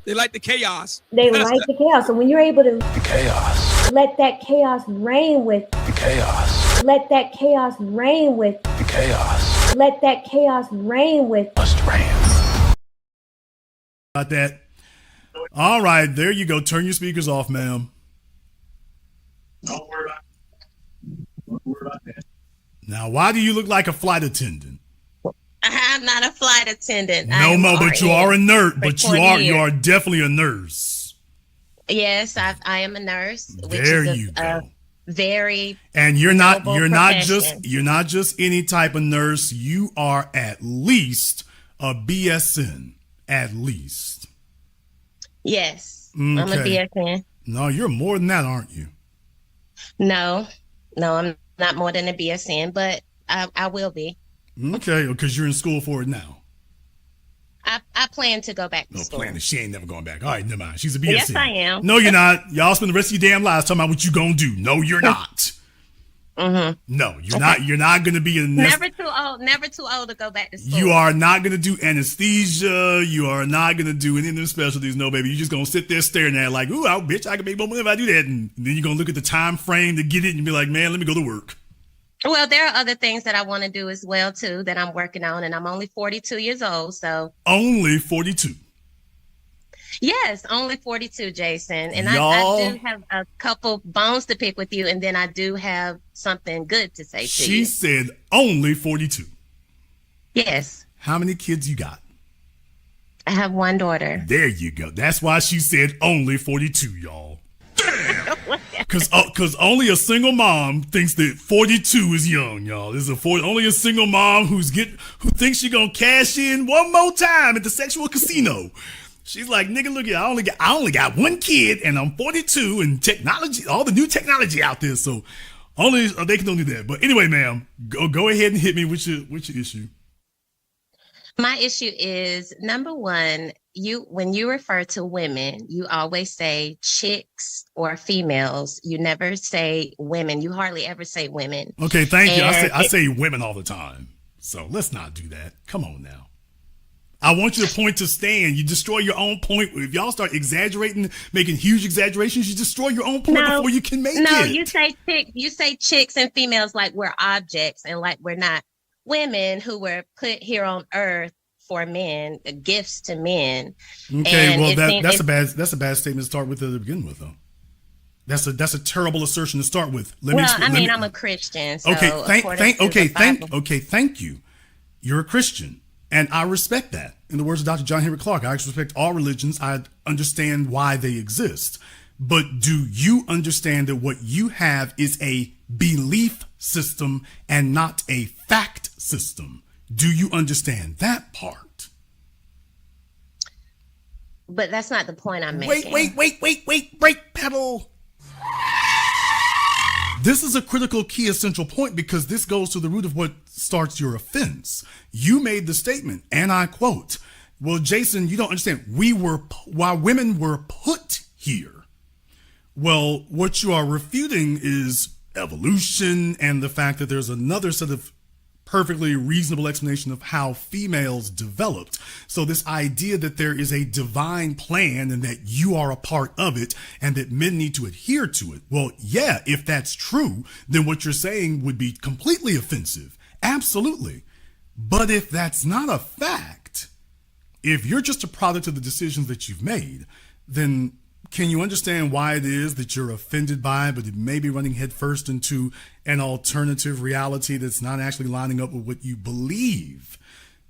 They like the chaos. They like the chaos. So when you're able to The chaos. let that chaos reign with, The chaos. let that chaos reign with, The chaos. let that chaos reign with. Must reign. Got that. All right, there you go. Turn your speakers off, ma'am. Don't worry about that. Now, why do you look like a flight attendant? I'm not a flight attendant. No, but you are a nurse. But you are definitely a nurse. Yes, I am a nurse. There you go. Very. And you're not just any type of nurse. You are at least a BSN. At least. Yes, Okay. I'm a BSN. No, you're more than that, aren't you? No, I'm not more than a BSN, but I will be. Okay, because you're in school for it now. I plan to go back to school. Plan. She ain't never going back. All right, never mind. She's a BSN. Yes, I am. No, you're not. Y'all spend the rest of your damn lives talking about what you gonna do. No, you're not. No, you're not. You're not gonna be a never too old. Never too old to go back to school. You are not gonna do anesthesia. You are not gonna do any of them specialties. No, baby. You're just gonna sit there staring at it like, ooh, bitch, I can make more money if I do that. And then you're gonna look at the time frame to get it and be like, man, let me go to work. Well, there are other things that I want to do as well, too, that I'm working on. And I'm only 42 years old. So only 42. Yes, only 42, Jason. And I do have a couple bones to pick with you. And then I do have something good to say to you. She said only 42. Yes. How many kids you got? I have one daughter. There you go. That's why she said only 42, y'all. Because only a single mom thinks that 42 is young, y'all. This is only a single mom who thinks she gonna cash in one more time at the sexual casino. She's like, nigga, look here, I only got one kid and I'm 42 and technology, all the new technology out there. So they can only do that. But anyway, ma'am, go ahead and hit me with your issue. My issue is, number one, when you refer to women, you always say chicks or females. You never say women. You hardly ever say women. Okay, thank you. I say women all the time. So let's not do that. Come on now. I want you to point to Stan. You destroy your own point. If y'all start exaggerating, making huge exaggerations, you destroy your own point before you can make it. No, you say chicks and females like we're objects and like we're not women who were put here on earth for men, gifts to men. Okay, and that's a bad statement to start with to begin with, though. That's a terrible assertion to start with. I'm a Christian. So thank you. You're a Christian, and I respect that. In the words of Dr. John Henry Clarke, I respect all religions. I understand why they exist. But do you understand that what you have is a belief system and not a fact system? Do you understand that part? But that's not the point I'm making. Wait, brake pedal. This is a critical, key, essential point because this goes to the root of what starts your offense. You made the statement, and I quote, well, Jason, you don't understand. While women were put here. Well, what you are refuting is evolution and the fact that there's another set of perfectly reasonable explanation of how females developed. So this idea that there is a divine plan and that you are a part of it and that men need to adhere to it. Well, yeah, if that's true, then what you're saying would be completely offensive. Absolutely. But if that's not a fact, if you're just a product of the decisions that you've made, then can you understand why it is that you're offended by, but it may be running headfirst into an alternative reality that's not actually lining up with what you believe?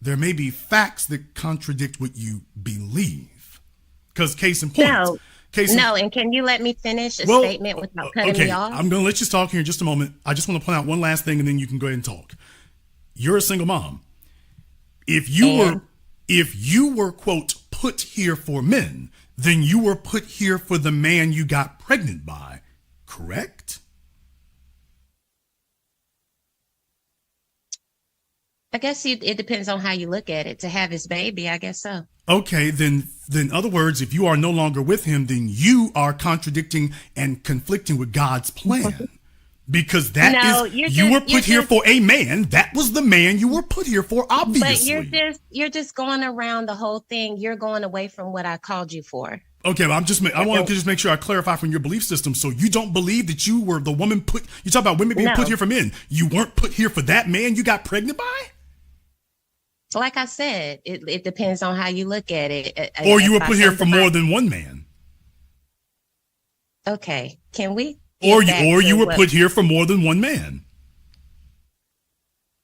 There may be facts that contradict what you believe. Because case in point. And can you let me finish a statement without cutting me off? I'm going to let you talk here in just a moment. I just want to point out one last thing and then you can go ahead and talk. You're a single mom. If you were, quote, put here for men, then you were put here for the man you got pregnant by, correct? I guess it depends on how you look at it. To have his baby, I guess so. Okay, then in other words, if you are no longer with him, then you are contradicting and conflicting with God's plan. Because that No, you were put here for a man. That was the man you were put here for, obviously. But you're just going around the whole thing. You're going away from what I called you for. Okay, but I want to just make sure I clarify from your belief system. So you don't believe that you were the woman put. You talk about women being put here for men. You weren't put here for that man you got pregnant by. Like I said, it depends on how you look at it. Or you were put here for more than one man. Okay, can we? Or you were put here for more than one man.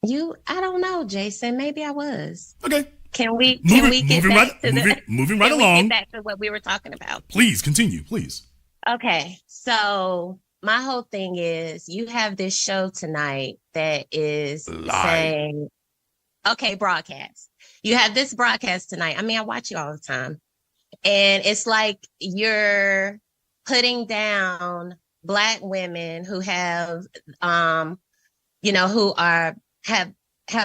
I don't know, Jason. Maybe I was. Okay. Can we get back to what we were talking about? Please continue, please. Okay. So my whole thing is you have this show tonight that is saying, okay, broadcast. You have this broadcast tonight. I mean, I watch you all the time. And it's like you're putting down Black women who have, have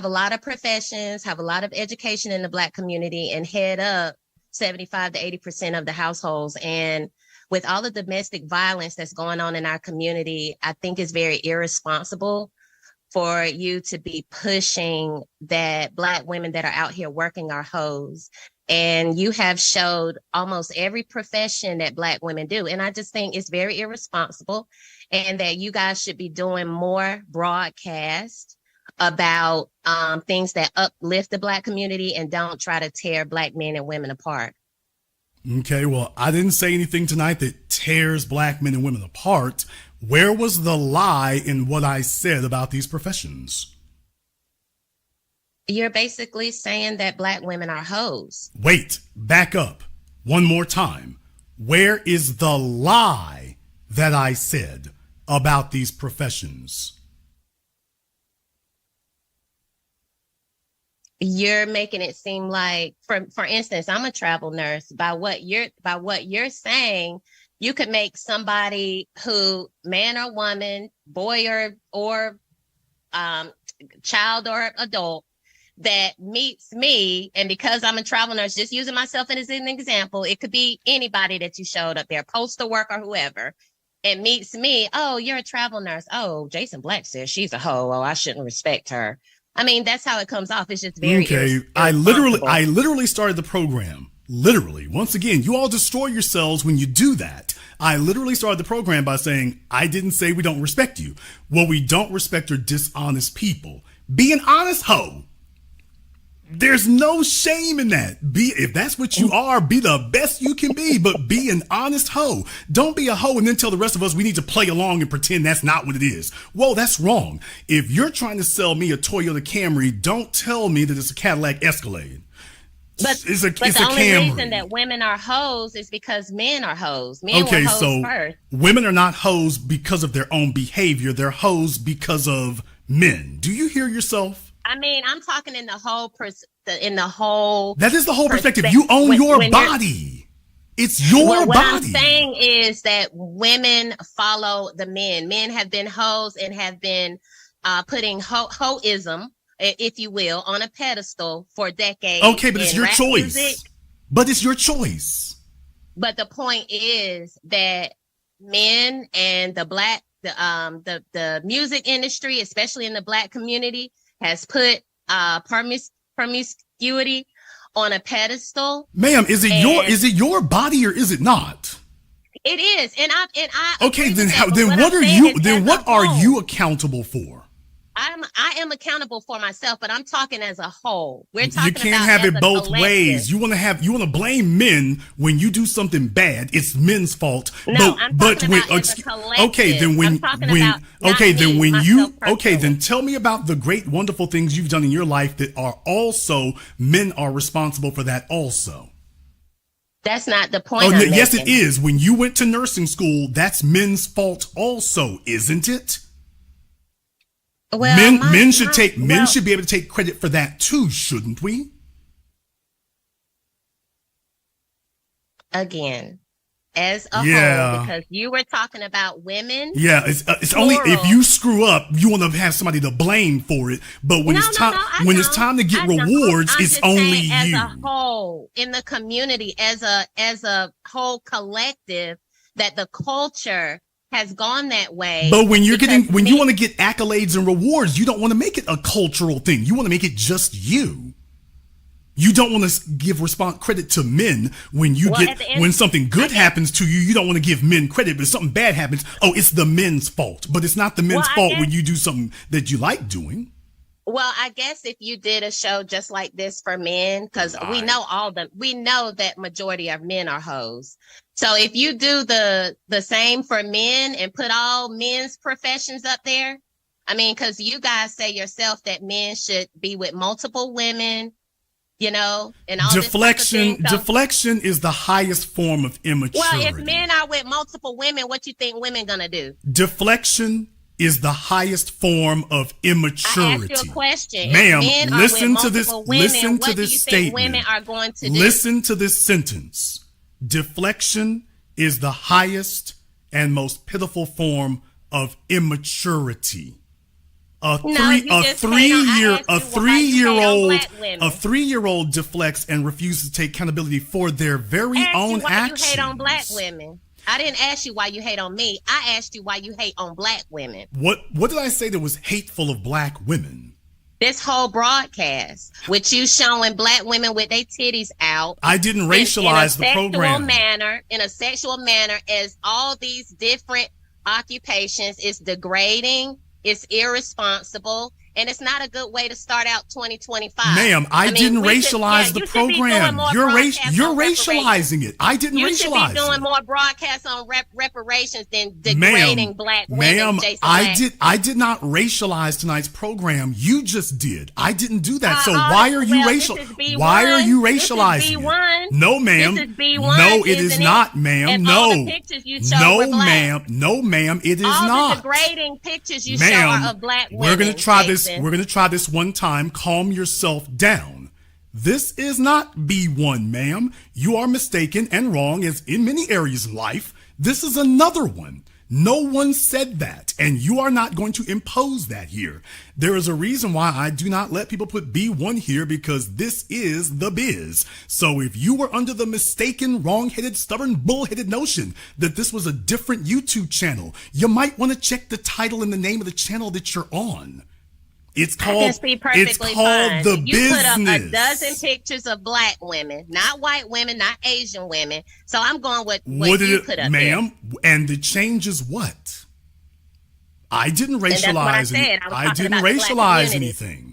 a lot of professions, have a lot of education in the Black community, and head up 75 to 80% of the households. And with all the domestic violence that's going on in our community, I think it's very irresponsible for you to be pushing that Black women that are out here working are hoes. And you have showed almost every profession that Black women do. And I just think it's very irresponsible, and that you guys should be doing more broadcast about things that uplift the Black community and don't try to tear Black men and women apart. Okay, well, I didn't say anything tonight that tears Black men and women apart. Where was the lie in what I said about these professions? You're basically saying that Black women are hoes. Wait, back up one more time. Where is the lie that I said about these professions? You're making it seem like, for instance, I'm a travel nurse. By what you're saying, you could make somebody who, man or woman, boy or child or adult, that meets me, and because I'm a travel nurse, just using myself as an example, it could be anybody that you showed up there, postal worker, whoever, and meets me. Oh, you're a travel nurse. Oh, Jason Black says she's a hoe. Oh, I shouldn't respect her. I mean, that's how it comes off. It's just very okay. I literally started the program. Literally, once again, you all destroy yourselves when you do that. I literally started the program by saying, I didn't say we don't respect you. What we don't respect are dishonest people. Be an honest hoe. There's no shame in that. If that's what you are, be the best you can be, but be an honest hoe. Don't be a hoe and then tell the rest of us we need to play along and pretend that's not what it is. Whoa, that's wrong. If you're trying to sell me a Toyota Camry, don't tell me that it's a Cadillac Escalade. But the only reason that women are hoes is because men are hoes. Men were hoes first. Women are not hoes because of their own behavior. They're hoes because of men. Do you hear yourself? I mean, I'm talking in the whole That is the whole perspective. You own your body. It's your body. What I'm saying is that women follow the men. Men have been hoes and have been putting hoism, if you will, on a pedestal for decades. Okay, but it's your choice. But it's your choice. But the point is that men and the music industry, especially in the Black community, has put promiscuity on a pedestal. Ma'am, is it your body or is it not? It is, and I. Okay, then what are you accountable for? I am accountable for myself, but I'm talking as a whole. We're talking. You can't have it both ways. You want to blame men when you do something bad. It's men's fault. No, I'm talking about as a collective. Okay, then tell me about the great, wonderful things you've done in your life that are also men are responsible for that also. That's not the point. Oh, yes, it is. When you went to nursing school, that's men's fault also, isn't it? Well, men should be able to take credit for that too, shouldn't we? Again, as a whole, because you were talking about women. Yeah, it's only if you screw up, you want to have somebody to blame for it. But when it's time to get rewards, it's only you. As a whole, in the community, as a whole collective, that the culture has gone that way. But when you're because when you want to get accolades and rewards, you don't want to make it a cultural thing. You want to make it just you. You don't want to give credit to men when you when something good happens to you. You don't want to give men credit, but if something bad happens, oh, it's the men's fault. But it's not the men's fault when you do something that you like doing. Well, I guess if you did a show just like this for men, because we know that majority of men are hoes. So if you do the same for men and put all men's professions up there, I mean, because you guys say yourself that men should be with multiple women, you know, and all deflection. This type of thing. So, deflection is the highest form of immaturity. Well, if men are with multiple women, what you think women gonna do? Deflection is the highest form of immaturity. I asked you a question. Ma'am, listen to this. Listen to this statement. Women are going to do? Listen to this sentence. Deflection is the highest and most pitiful form of immaturity. A 3-year-old deflects and refuses to take accountability for their very own actions. You hate on black women. I didn't ask you why you hate on me. I asked you why you hate on black women. What did I say that was hateful of black women? This whole broadcast with you showing black women with their titties out. I didn't racialize the program. In a sexual manner, as all these different occupations is degrading, it's irresponsible, and it's not a good way to start out 2025. Ma'am, I didn't racialize the program. You're racializing it. I didn't racialize it. You should be doing more broadcasts on reparations than degrading black women. Ma'am, I did not racialize tonight's program. You just did. I didn't do that. So why are you racializing it? No, ma'am. This is B1, no, it is not, ma'am. No. No, ma'am. No, ma'am. It is not. All the degrading pictures you show are of black women. We're gonna try this. We're going to try this one time. Calm yourself down. This is not B1, ma'am. You are mistaken and wrong, as in many areas of life. This is another one. No one said that, and you are not going to impose that here. There is a reason why I do not let people put B1 here, because this is the biz. So if you were under the mistaken, wrong-headed, stubborn, bull-headed notion that this was a different YouTube channel, you might want to check the title and the name of the channel that you're on. It's called The Business. You put up a dozen pictures of black women, not white women, not Asian women. So I'm going with what you put up, ma'am. And the change is what? I didn't racialize anything. I didn't racialize anything.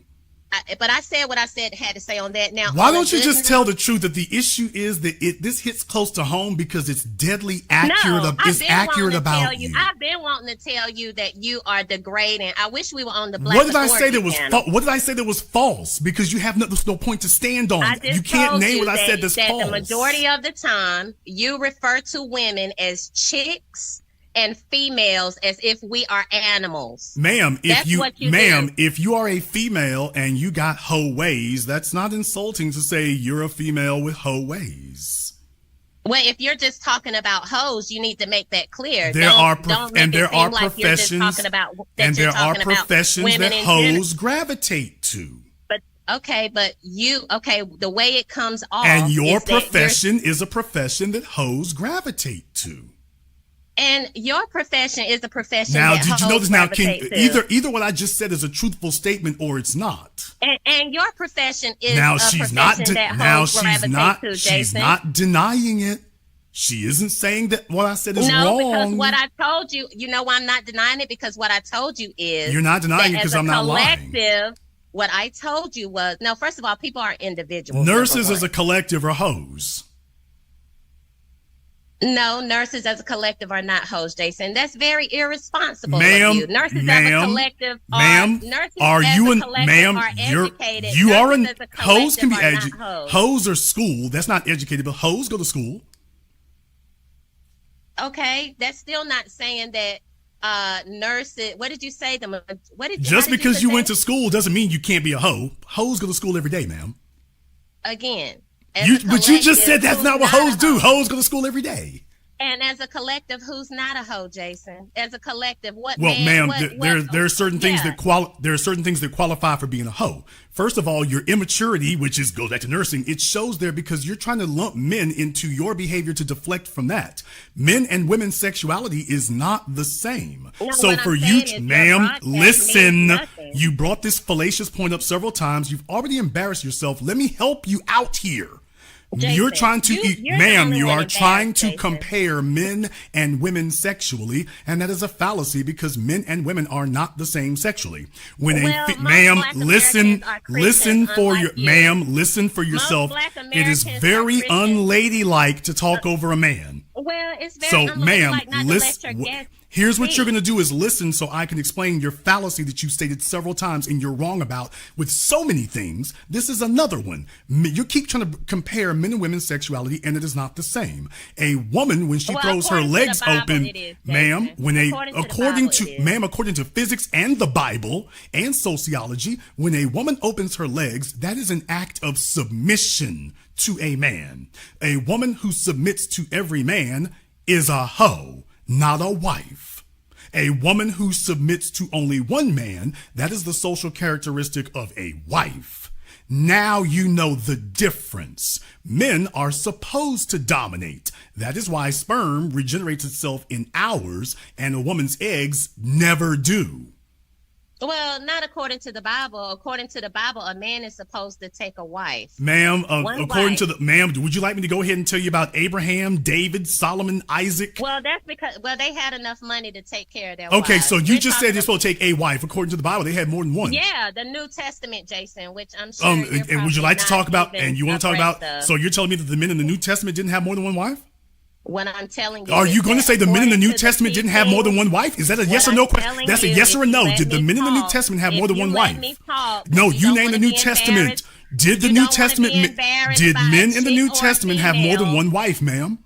But I said what I had to say on that. Now, why don't you just tell the truth that the issue is that this hits close to home because it's deadly accurate. It's accurate about you. I've been wanting to tell you that you are degrading. I wish we were on the Black. What did I say that was what did I say that was false? Because you have no point to stand on. You can't name what I said that's false. The majority of the time, you refer to women as chicks and females as if we are animals. Ma'am, if you are a female and you got hoe ways, that's not insulting to say you're a female with hoe ways. Well, if you're just talking about hoes, you need to make that clear. There are professions that hoes gravitate to. But the way it comes off, and your profession is a profession that hoes gravitate to. And your profession is a profession. Now, did you know this? Now, either what I just said is a truthful statement or it's not. And your profession is she's not denying it. She isn't saying that what I said is wrong. No, because what I told you, you know why I'm not denying it? Because what I told you is you're not denying it because I'm not lying. What I told you was, no, first of all, people are individuals. Nurses as a collective are hoes. No, nurses as a collective are not hoes, Jason. That's very irresponsible of you. Nurses as a collective are educated. Hoes can be educated. Hoes are school. That's not educated, but hoes go to school. Okay, that's still not saying that nurses. What did you say? Just because you went to school doesn't mean you can't be a hoe. Hoes go to school every day, ma'am. Again. But you just said that's not what hoes do. Hoes go to school every day. And as a collective, who's not a hoe, Jason? As a collective, what? Well, man, ma'am, there are certain things yeah. there are certain things that qualify for being a hoe. First of all, your immaturity, which is goes back to nursing, it shows there because you're trying to lump men into your behavior to deflect from that. Men and women's sexuality is not the same. No, so what for I'm you, saying is ma'am, your broadcast listen. means nothing. You brought this fallacious point up several times. You've already embarrassed yourself. Let me help you out here. Jason, You're trying to, you're the ma'am, only you one are trying to embarrassed, Jason. compare men and women sexually, and that is a fallacy because men and women are not the same sexually. When Well, most ma'am, Black listen, Americans are Christians, listen for your, unlike you. ma'am, listen for yourself. Black It is Americans very are Christians. unladylike to talk over a man. Well, it's very So, ma'am, unladylike not to let your guests here's what speak. you're going to do is listen so I can explain your fallacy that you stated several times and you're wrong about with so many things. This is another one. You keep trying to compare men and women's sexuality and it is not the same. A woman, when she Well, throws her according to legs the Bible, open, it is, ma'am, Jason. when According to the Bible, it is. according to physics and the Bible and sociology, when a woman opens her legs, that is an act of submission to a man. A woman who submits to every man is a hoe, not a wife. A woman who submits to only one man, that is the social characteristic of a wife. Now you know the difference. Men are supposed to dominate. That is why sperm regenerates itself in hours and a woman's eggs never do. Well, not according to the Bible. According to the Bible, a man is supposed to take a wife. Ma'am, One according wife. to the, ma'am, would you like me to go ahead and tell you about Abraham, David, Solomon, Isaac? Well, that's because they had enough money to take care of their Okay, wives. so you We're just talking said you're supposed to take a wife. According to the Bible, they had more than one. Yeah, the New Testament, Jason, which I'm sure. And would you like to talk about, and you want to talk about, Of. so you're telling me that the men in the New Testament didn't have more than one wife? When I'm telling you, Are you is going to that say the men in the according New to the Testament didn't have more than one wife? Is that a yes or What no I'm question? telling That's a you, yes or a if you no. let Did the me men in the New talk, Testament have if more than you one let wife? me talk, No, you you don't name the wanna New be Testament. embarrassed. Did the You New don't wanna be Testament, embarrassed did by a men in the chick New or a Testament have more than female. one wife, ma'am?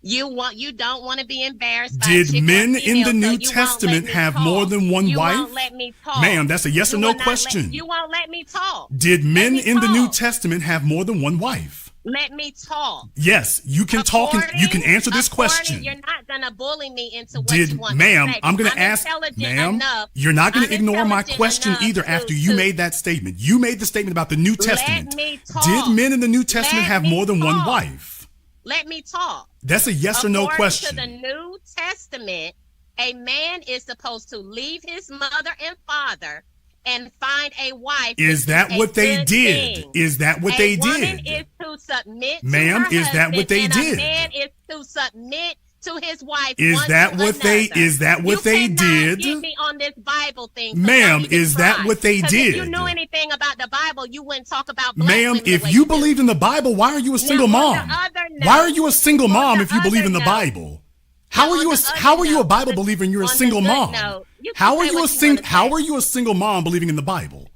You don't want to be embarrassed by a Did chick or a men in female, the so New you won't Testament let me have talk. more than one you wife? Won't let me talk. Ma'am, that's a yes or You no will not question. you won't let me talk. Did men me in the New talk. Testament have more than one wife? Let me talk. Yes, you can talk and you can answer this question. You're not gonna bully me into what Did, you want ma'am, to say. I'm going to ask, intelligent ma'am, enough- you're not going I'm to ignore my intelligent question enough either to- after you to- made that statement. You made the statement about the New Testament. me talk. Did men in the New Testament Let have me more than one talk. wife? Let me talk. That's a yes or no According question. to the New Testament, a man is supposed to leave his mother and father and find a wife. Is that what they good did? thing. Is that what they A woman did? is to submit Ma'am, to her is that what husband, they and did? A man is to submit to his wife. Is one that to what they- another. is that what You they cannot did? Get me on this Bible thing, so Ma'am, don't even is that try. what they 'Cause did? If you knew anything about the Bible, you wouldn't talk about black Ma'am, women the if way you do. believed in the Bible, why are you a single Now, on the mom? other note- Why are you a single on mom the if you believe in the other note- Bible? How Now, are you on a the other how are you a note, Bible on the- believer and you're a on the single good mom? note, you can How say are you a what you sing wanna how say. are you a single mom believing in the Bible?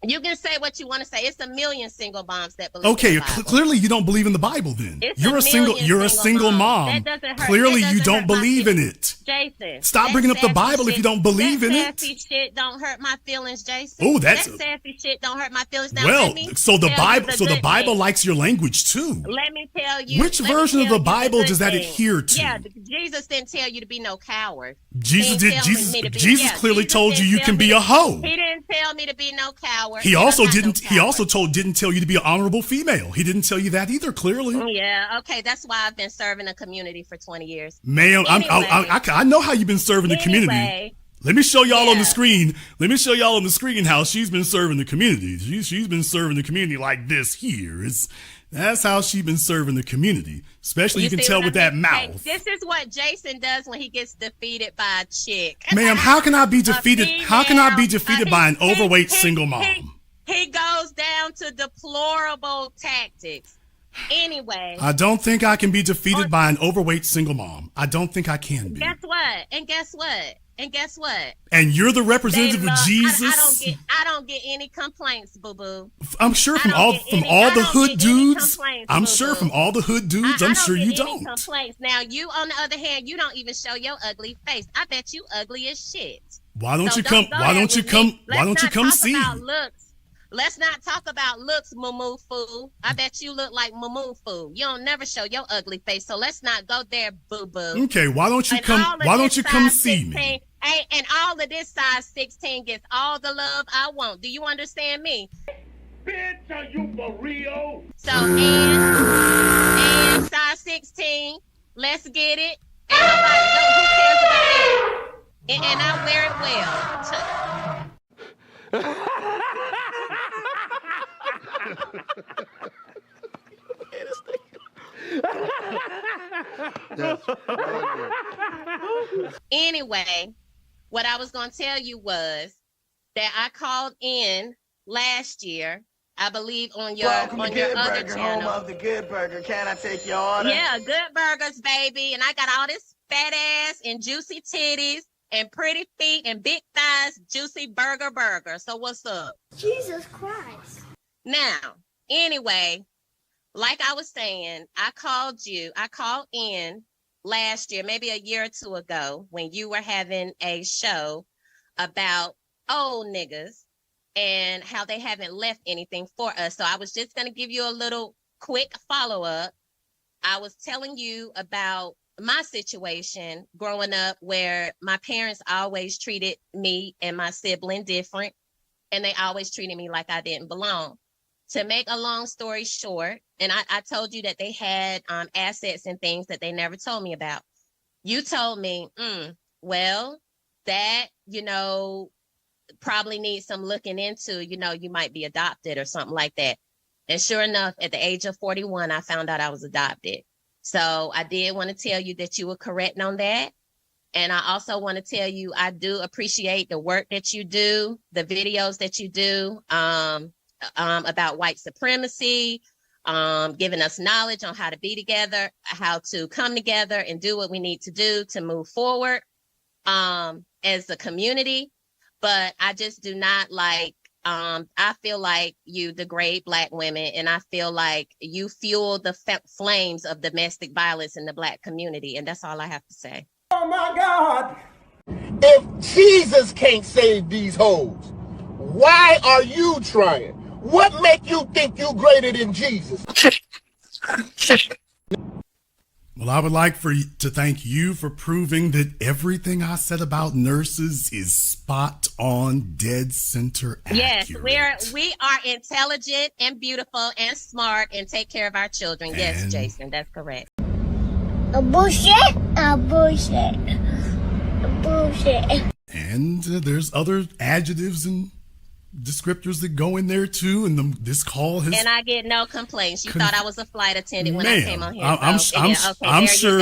You can say what you want to say. It's a million single moms that believe. Okay, in the Bible. clearly you don't believe in the Bible then. It's You're a a single million single mom. moms. That doesn't hurt- Clearly that you doesn't don't hurt my believe in feelings. it. Jason, Stop that bringing up the sassy Bible if you don't believe in that it. sassy shit don't hurt my feelings, Jason. Oh, that's- that sassy shit don't hurt my feelings. Now, Well, let me so the tell you Bible so the good Bible thing. likes your language too. Let me tell you. Which let me version of tell the you Bible good does that thing. adhere to? Yeah, Jesus didn't tell you to be no coward. Jesus He did didn't tell Jesus me to be- Jesus yeah, clearly Jesus told you didn't you tell can me be to- a hoe. He didn't tell me to be no coward. He and also I'm not didn't no he also coward. didn't tell you to be an honorable female. He didn't tell you that either, clearly. Yeah, okay, that's why I've been serving the community for 20 years. Ma'am, I know how you've been serving the community. Anyway, Let me show y'all on the Yeah. screen. Let me show y'all on the screen how she's been serving the community. She's been serving the community like this here. That's how she's been serving the community. Especially you can see tell what with I that mean? mouth. Hey, this is what Jason does when he gets defeated by a chick. Ma'am, how can I be defeated? How can I be female, defeated by an overweight he- single mom? He goes down to deplorable tactics. Anyway, I don't think I can be defeated by an overweight single mom. I don't think I can be. guess what? And guess what? And guess what? And you're the They representative love- of Jesus. I don't get any complaints, boo boo. I'm sure I from don't all get from any- all I the don't hood get any dudes. complaints, I'm boo-boo. sure from all the hood dudes. I I'm don't sure get you any don't. complaints. Now, you on the other hand, you don't even show your ugly face. I bet you ugly as shit. Why don't So you come? go Why there don't you with come? me. Why don't you Let's come not talk see? about looks. Let's not talk about looks, Moo Foo. I bet you look like Moo Foo. You don't never show your ugly face, so let's not go there, boo boo. Okay, why don't you come? Why don't you come see me? And all of this size 16 gets all the love I want. Do you understand me? Bitch, are you for real? So and size 16, let's get it. And nobody, who cares about that? And I wear it well. Anyway, what I was going to tell you was that I called in last year, I believe on your other channel. Home of the Good Burger. Can I take your order? Yeah, Good Burgers, baby. And I got all this fat ass and juicy titties and pretty feet and big thighs, juicy burger. So what's up? Jesus Christ. Now, anyway, like I was saying, I called in last year, maybe a year or two ago, when you were having a show about old niggas and how they haven't left anything for us. So I was just going to give you a little quick follow-up. I was telling you about my situation growing up, where my parents always treated me and my sibling different, and they always treated me like I didn't belong. To make a long story short, and I told you that they had assets and things that they never told me about. You told me, well, that, probably needs some looking into, you might be adopted or something like that. And sure enough, at the age of 41, I found out I was adopted. So I did want to tell you that you were correct on that. And I also want to tell you, I do appreciate the work that you do, the videos that you do about white supremacy, giving us knowledge on how to be together, how to come together and do what we need to do to move forward as a community. But I just do not like, I feel like you degrade Black women, and I feel like you fuel the flames of domestic violence in the Black community. And that's all I have to say. Oh my God. If Jesus can't save these hoes, why are you trying? What make you think you greater than Jesus? Well, I would like to thank you for proving that everything I said about nurses is spot on, dead center accurate. Yes, we are intelligent and beautiful and smart and take care of our children. Yes, Jason, that's correct. A bullshit. And there's other adjectives and descriptors that go in there too, and this call has. And I get no complaints. You thought I was a flight attendant when I came on here. I'm sure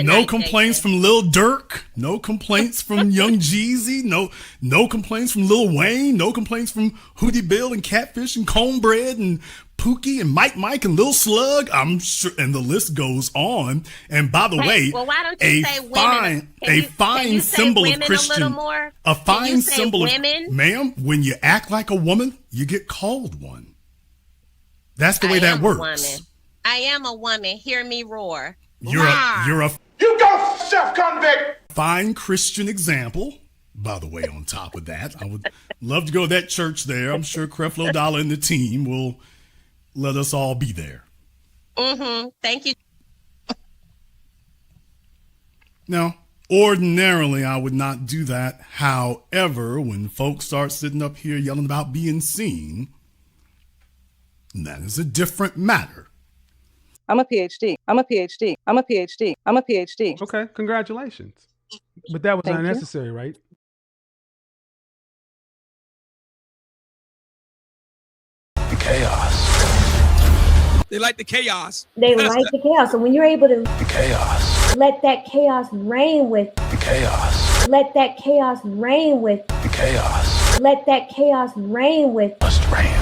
no complaints from Lil Durk, no complaints from Young Jeezy, no complaints from Lil Wayne, no complaints from Hootie Bill and Catfish and Cornbread and Pookie and Mike and Lil Slug. I'm sure, and the list goes on. And by the way, well, why don't you say women? A fine symbol of Christian, a fine symbol of women, ma'am. When you act like a woman, you get called one. That's the way that works. I am a woman. Hear me roar. You go self-convict. Fine Christian example. By the way, on top of that, I would love to go to that church there. I'm sure Creflo Dollar and the team will let us all be there. Thank you. Now, ordinarily, I would not do that. However, when folks start sitting up here yelling about being seen, that is a different matter. I'm a PhD. Okay, congratulations. But that was unnecessary, right? Chaos. They like the chaos. They like the chaos. So when you're able to Chaos. let that chaos reign with, Chaos. let that chaos reign with, Chaos. let that chaos reign with, Must reign.